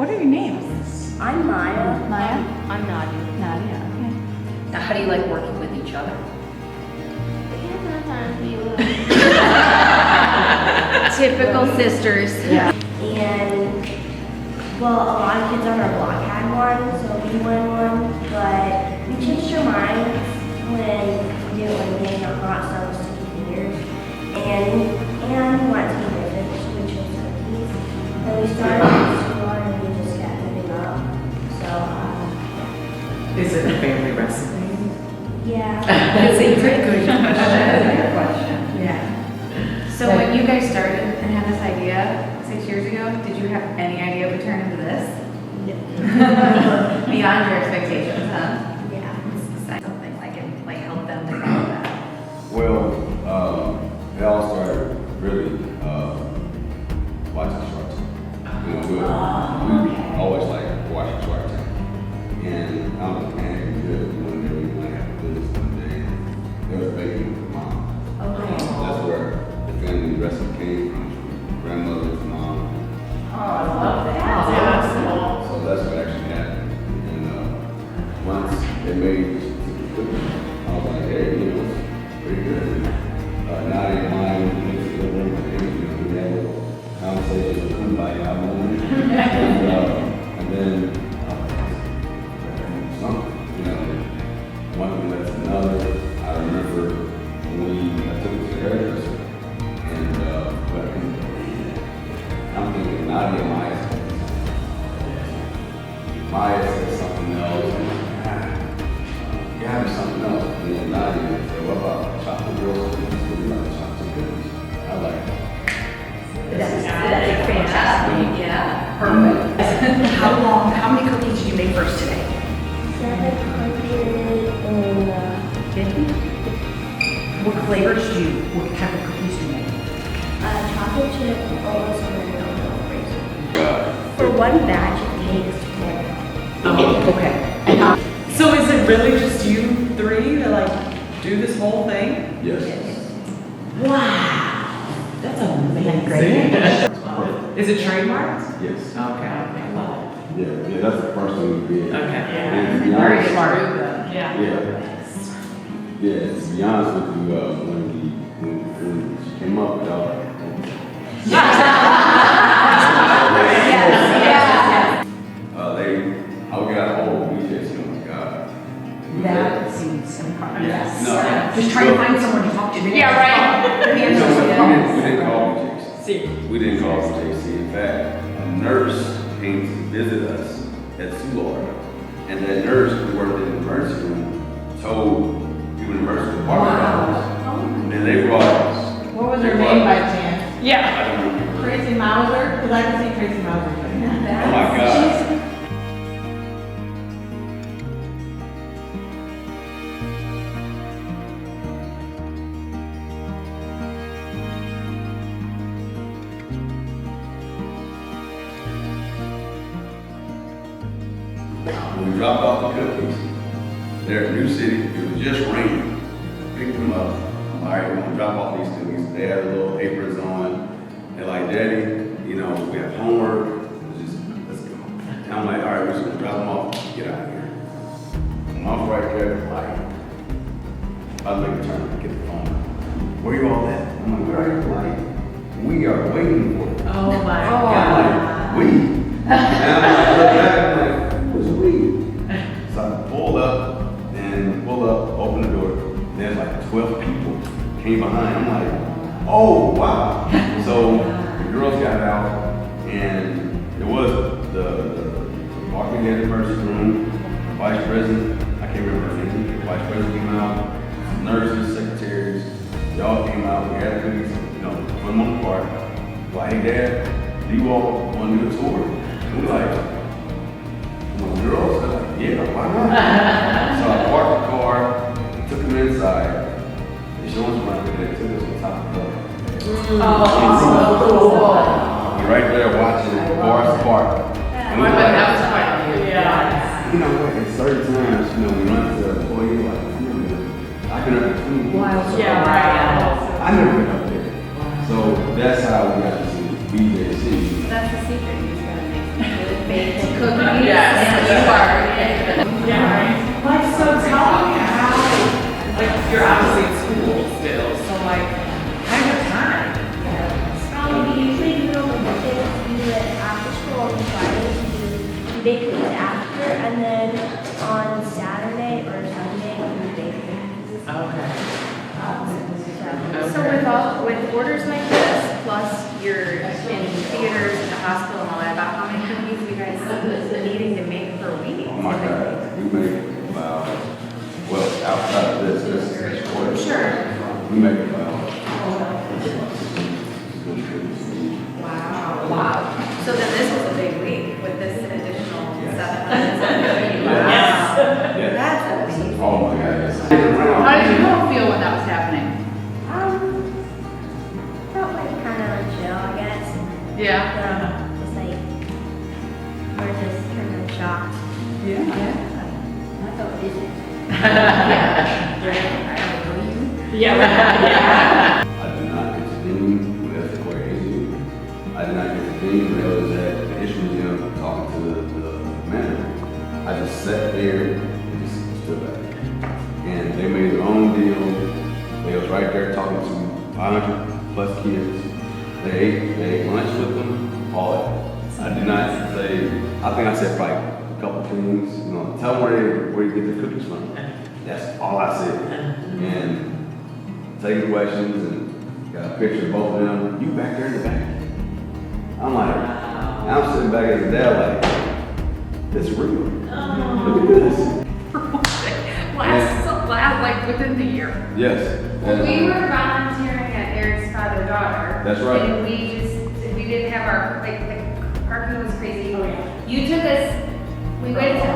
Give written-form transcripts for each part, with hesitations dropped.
What are your names? I'm Maya. Maya? I'm Nadia. Nadia, okay. Now, how do you like working with each other? Typical sisters. Yeah. And, well, a lot of kids on our block had one, so we wanted one, but we changed our minds when we didn't want to be in a hot sun with sticky fingers. And we wanted to be different, so we chose cookies. And we started in school and we just kept moving up. So, Is it a family recipe? yeah. It's a good question. Yeah. So when you guys started and had this idea 6 years ago, did you have any idea it would turn into this? Beyond your expectations, huh? Yeah. Something like it, like help them develop that. Well, it all started really watching Shark Tank. We always like watching Shark Tank. And I was man, good one day we might have a business one day. There was a baby with mom. Okay. That's where the family recipe came from grandmother's mom. Oh, I love that. So that's what actually happened. And once they made the cookie, I was like, hey, you know, it's pretty good. And Nadia and mine went to the room and we had a conversation with somebody out there. And then something, you know, one thing led to another. I remember when I took it to the hairdresser and but I'm thinking Nadia and Maya said something else. You have something else. And then Nadia said, what about chocolate girls? What do you like chocolate cookies? I like it. That's fantastic. Yeah, perfect. How many cookies did you make first today? 750. What flavors what type of cookies do you make? Chocolate chip, almost crazy. For one batch, it takes 10. Okay. So is it really just you three that like do this whole thing? Yes. Wow. That's amazing. Is it trademarked? Yes. Okay. Yeah, that's the first thing we did. Okay. And to be Very honest, smart. Yeah. Yeah, to be honest with you, when she came up with all I got a hold of BJC, oh my God. That seems incredible. Yes. No. Just trying to find someone to talk to. Yeah, right. We didn't call BJC. We didn't call BJC. In fact, a nurse came to visit us at Souldier. And that nurse who worked in the emergency room told people in the emergency department about us. And then they brought us. What was her name by chance? Yeah. I don't remember. Tracy Mauser? Because I can see Tracy Mauser. Oh my God. When we dropped off the cookies, there at New City, it was just raining. Picked them up. I'm all right, we're gonna drop off these cookies. They had little aprons on. They're like, Daddy, you know, we have homework. Let's go. And I'm like, all right, we're just gonna drop them off. Get out of here. I'm off right there, like, I'll make a turn, get the phone. Where you all at? I'm like, where are you? Like, we are waiting for you. Oh my I'm God. like, we? And I'm like, look back, I'm like, where's we? So I pulled up, opened the door. There's like 12 people came behind. I'm like, oh, wow. So the girls got out, and it was the walking in the emergency room, the vice president, I can't remember her name, the vice president came out, nurses, secretaries, they all came out. We had cookies, you know, put them on the cart. Like, hey, Dad, do you all want to do a tour? And we're like, girls? They're like, yeah, why not? So I parked the car, took them inside. The insurance company, they took us to the top of the We're right there watching Forest Park. And we were like, you know what, at certain times, you know, we run to the employee, like, I can never do it. I never been up there. So that's how we got to see BJC. That's the secret. You just gotta make good baked cookies. Yes. You are. Yeah. Like, so tell me how, like, you're obviously in school still, so like, kind of time. We usually do it on the weekends, we do it after school on Fridays, we bake cookies after, and then on Saturday or Sunday, we bake cookies. Okay. So with orders like this, plus you're in theaters and the hospital and all that, about how many cookies you guys needing to make per week? Oh my God, we make about, well, outside of this quarter. Sure. We make about. Wow. So then this was a big week with this additional Yes. 770. Wow. Yes. That's amazing. Oh my God. How did you all feel when that was happening? Felt like kind of chill, I guess. Yeah. Just like, we're just kind of shocked. I felt dizzy. Yeah, right. I did not get to dean when that's crazy. I did not get to dean when there was that issue with them talking to the manager. I just sat there and just stood back. And they made their own deal. They was right there talking to 500 plus kids. They ate lunch with them, all that. I did not say, I think I said probably a couple things, you know, tell them where you get the cookies from. That's all I said. And taking questions and got a picture of both of them. You back there in the back. I'm like, I'm sitting back as a dad like, this is real. Look at this. Last, like within the year. Yes. Well, we were volunteering at Eric's father-daughter. That's right. And we didn't have our, like, the parking was crazy. You took us, we went to,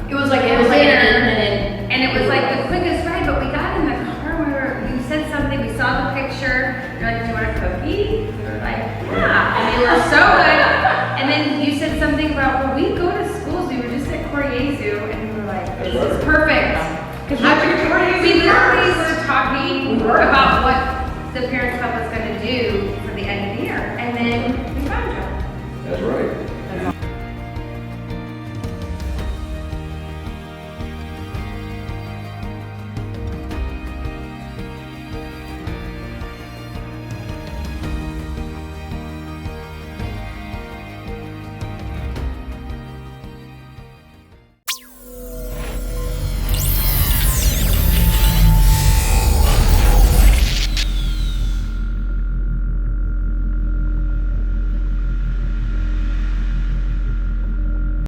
It was like an 8-minute. and it was like the quickest ride, but we got in the car, you said something, we saw the picture, you're like, do you want a cookie? We were like, yeah, and they were so good. And then you said something about, well, we go to schools, we were just at Koryezu, and we were like, this is perfect. Because we literally were talking about what the parents club was gonna do,